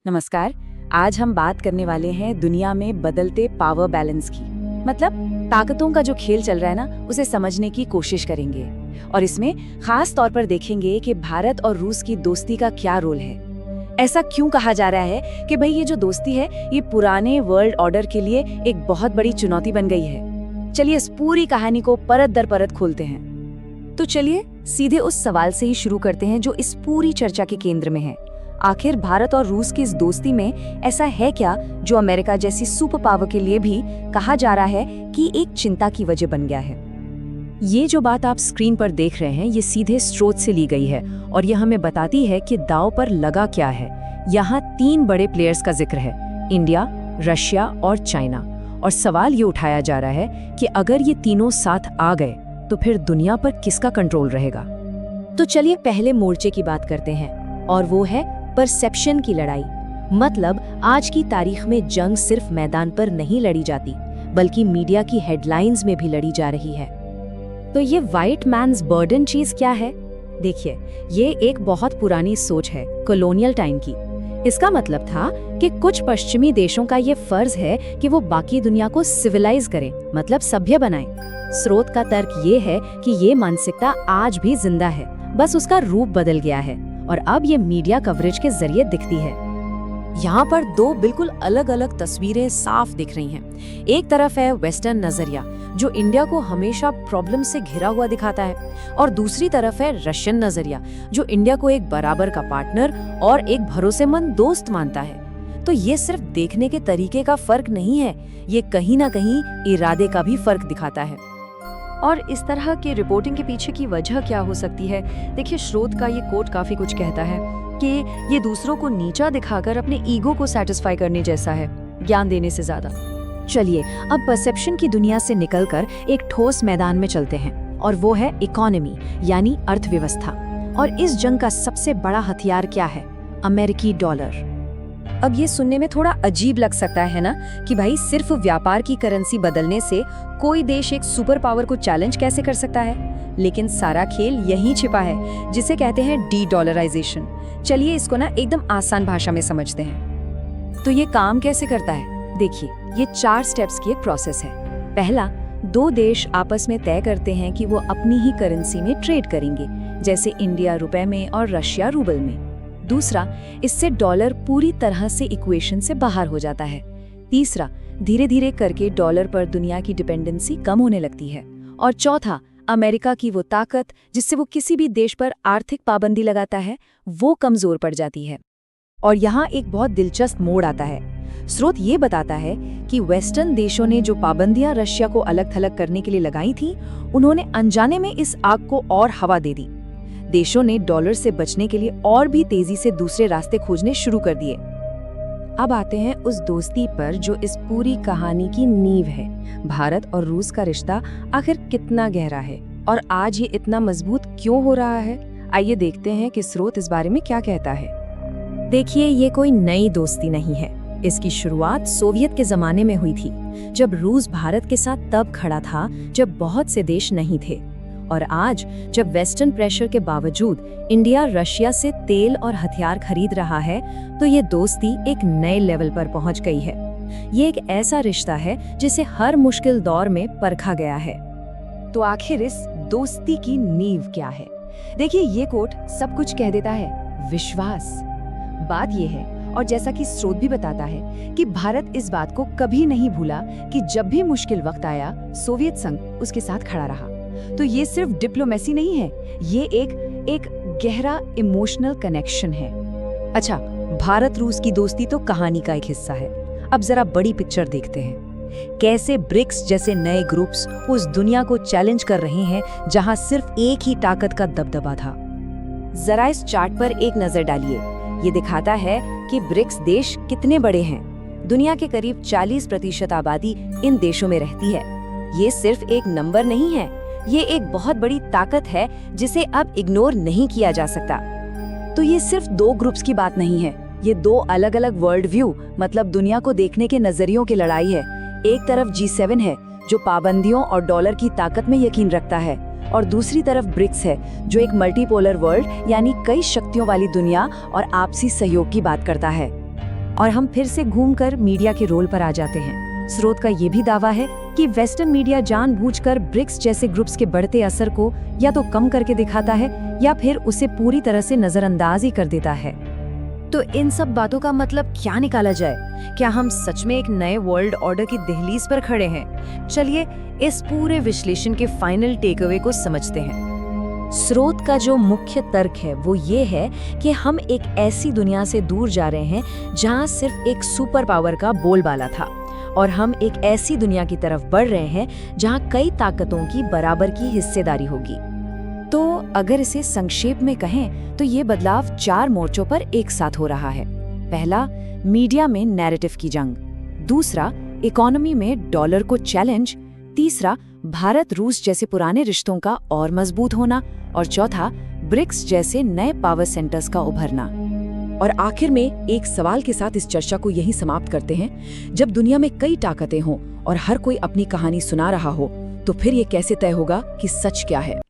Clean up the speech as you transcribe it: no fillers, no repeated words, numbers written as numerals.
नमस्कार। आज हम बात करने वाले हैं दुनिया में बदलते पावर बैलेंस की। मतलब ताकतों का जो खेल चल रहा है ना, उसे समझने की कोशिश करेंगे। और इसमें खास तौर पर देखेंगे कि भारत और रूस की दोस्ती का क्या रोल है। ऐसा क्यों कहा जा रहा है कि भाई ये जो दोस्ती है, ये पुराने वर्ल्ड ऑर्डर के लिए एक बहुत बड़ी चुनौती बन गई है। चलिए इस पूरी कहानी को परत दर परत खोलते हैं। तो चलिए सीधे उस सवाल से ही शुरू करते हैं जो इस पूरी चर्चा के केंद्र में है। आखिर भारत और रूस की इस दोस्ती में ऐसा है क्या जो अमेरिका जैसी सुपर पावर के लिए भी कहा जा रहा है कि एक चिंता की वजह बन गया है। ये जो बात आप स्क्रीन पर देख रहे हैं, ये सीधे स्रोत से ली गई है और यह हमें बताती है कि दांव पर लगा क्या है। यहाँ 3 बड़े प्लेयर्स का जिक्र है, इंडिया, रशिया और चाइना। और सवाल ये उठाया जा रहा है कि अगर ये तीनों साथ आ गए तो फिर दुनिया पर किसका कंट्रोल रहेगा। तो चलिए पहले मोर्चे की बात करते हैं, और वो है परसेप्शन की लड़ाई। मतलब आज की तारीख में जंग सिर्फ मैदान पर नहीं लड़ी जाती, बल्कि मीडिया की हेडलाइंस में भी लड़ी जा रही है। तो ये व्हाइट मैन्स बर्डन चीज क्या है? देखिए, ये एक बहुत पुरानी सोच है, कॉलोनियल टाइम की। इसका मतलब था कि कुछ पश्चिमी देशों का ये फर्ज है कि वो बाकी दुनिया को सिविलाइज करें, मतलब सभ्य बनाएं। स्रोत का तर्क ये है कि ये मानसिकता आज भी जिंदा है, बस उसका रूप बदल गया है और अब ये मीडिया कवरेज के जरिए दिखती है। यहाँ पर 2 बिल्कुल अलग अलग तस्वीरें साफ दिख रही हैं। एक तरफ है वेस्टर्न नजरिया जो इंडिया को हमेशा प्रॉब्लम से घिरा हुआ दिखाता है, और दूसरी तरफ है रशियन नजरिया जो इंडिया को एक बराबर का पार्टनर और एक भरोसेमंद दोस्त मानता है। तो ये सिर्फ देखने के तरीके का फर्क नहीं है, ये कहीं ना कहीं इरादे का भी फर्क दिखाता है। और इस तरह की रिपोर्टिंग के पीछे की वजह क्या हो सकती है? देखिए, स्रोत का ये कोट काफी कुछ कहता है कि ये दूसरों को नीचा दिखाकर अपने ईगो को सेटिस्फाई करने जैसा है, ज्ञान देने से ज्यादा। चलिए अब परसेप्शन की दुनिया से निकलकर एक ठोस मैदान में चलते हैं, और वो है इकोनॉमी यानी अर्थव्यवस्था। और इस जंग का सबसे बड़ा हथियार क्या है? अमेरिकी डॉलर। अब ये सुनने में थोड़ा अजीब लग सकता है ना कि भाई सिर्फ व्यापार की करेंसी बदलने से कोई देश एक सुपर पावर को चैलेंज कैसे कर सकता है? लेकिन सारा खेल यहीं छिपा है, जिसे कहते हैं डी डॉलराइजेशन। चलिए इसको ना एकदम आसान भाषा में समझते हैं। तो ये काम कैसे करता है? देखिए, ये 4 स्टेप्स की एक प्रोसेस है। पहला, 2 देश आपस में तय करते हैं कि वो अपनी ही करेंसी में ट्रेड करेंगे, जैसे इंडिया रुपए में और रशिया रूबल में। दूसरा, इससे डॉलर पूरी तरह से इक्वेशन से बाहर हो जाता है। तीसरा, धीरे धीरे करके डॉलर पर दुनिया की डिपेंडेंसी कम होने लगती है। और चौथा, अमेरिका की वो ताकत जिससे वो किसी भी देश पर आर्थिक पाबंदी लगाता है, वो कमजोर पड़ जाती है। और यहाँ एक बहुत दिलचस्प मोड़ आता है। स्रोत ये बताता है कि वेस्टर्न देशों ने जो पाबंदियां रशिया को अलग थलग करने के लिए लगाई थी, उन्होंने अनजाने में इस आग को और हवा दे दी। देशों ने डॉलर से बचने के लिए और भी तेजी से दूसरे रास्ते खोजने शुरू कर दिए। अब आते हैं उस दोस्ती पर जो इस पूरी कहानी की नींव है। भारत और रूस का रिश्ता आखिर कितना गहरा है और आज ये इतना मजबूत क्यों हो रहा है? आइए देखते हैं कि स्रोत इस बारे में क्या कहता है। देखिए, ये कोई नई दोस्ती नहीं है। इसकी शुरुआत सोवियत के जमाने में हुई थी, जब रूस भारत के साथ तब खड़ा था जब बहुत से देश नहीं थे। और आज जब वेस्टर्न प्रेशर के बावजूद इंडिया रशिया से तेल और हथियार खरीद रहा है, तो ये दोस्ती एक नए लेवल पर पहुंच गई है। ये एक ऐसा रिश्ता है जिसे हर मुश्किल दौर में परखा गया है। तो आखिर इस दोस्ती की नींव क्या है? देखिए, ये कोट सब कुछ कह देता है, विश्वास। बात ये है, और जैसा कि स्रोत भी बताता है, कि भारत इस बात को कभी नहीं भूला कि जब भी मुश्किल वक्त आया, सोवियत संघ उसके साथ खड़ा रहा। तो ये सिर्फ डिप्लोमेसी नहीं है, ये एक गहरा इमोशनल कनेक्शन है। अच्छा, भारत रूस की दोस्ती तो कहानी का एक हिस्सा है। अब जरा बड़ी पिक्चर देखते हैं। कैसे ब्रिक्स जैसे नए ग्रुप्स उस दुनिया को चैलेंज कर रहे हैं जहां सिर्फ एक ही ताकत का दबदबा था। जरा इस चार्ट पर एक नजर डालिए। ये दिखाता है कि ब्रिक्स देश कितने बड़े हैं। दुनिया के करीब 40% आबादी इन देशों में रहती है। ये सिर्फ एक नंबर नहीं है, ये एक बहुत बड़ी ताकत है जिसे अब इग्नोर नहीं किया जा सकता। तो ये सिर्फ 2 ग्रुप्स की बात नहीं है, ये 2 अलग अलग वर्ल्ड व्यू, मतलब दुनिया को देखने के नजरियों की लड़ाई है। एक तरफ G7 है जो पाबंदियों और डॉलर की ताकत में यकीन रखता है, और दूसरी तरफ ब्रिक्स है जो एक मल्टीपोलर वर्ल्ड यानी कई शक्तियों वाली दुनिया और आपसी सहयोग की बात करता है। और हम फिर से घूमकर मीडिया के रोल पर आ जाते हैं। स्रोत का ये भी दावा है कि वेस्टर्न मीडिया जानबूझकर ब्रिक्स जैसे ग्रुप्स के बढ़ते असर को या तो कम करके दिखाता है या फिर उसे पूरी तरह से नजरअंदाज ही कर देता है। तो इन सब बातों का मतलब क्या निकाला जाए? क्या हम सच में एक नए वर्ल्ड ऑर्डर की दहलीज पर खड़े हैं? चलिए इस पूरे विश्लेषण के फाइनल टेकअवे को समझते हैं। स्रोत का जो मुख्य तर्क है वो ये है कि हम एक ऐसी दुनिया से दूर जा रहे हैं जहां सिर्फ एक सुपर पावर का बोलबाला था, और हम एक ऐसी दुनिया की तरफ बढ़ रहे हैं जहां कई ताकतों की बराबर की हिस्सेदारी होगी। तो अगर इसे संक्षेप में कहें तो ये बदलाव 4 मोर्चों पर एक साथ हो रहा है। पहला, मीडिया में नैरेटिव की जंग। दूसरा, इकोनॉमी में डॉलर को चैलेंज। तीसरा, भारत रूस जैसे पुराने रिश्तों का और मजबूत होना। और चौथा, ब्रिक्स जैसे नए पावर सेंटर्स का उभरना। और आखिर में एक सवाल के साथ इस चर्चा को यही समाप्त करते हैं। जब दुनिया में कई ताकतें हों और हर कोई अपनी कहानी सुना रहा हो, तो फिर ये कैसे तय होगा कि सच क्या है?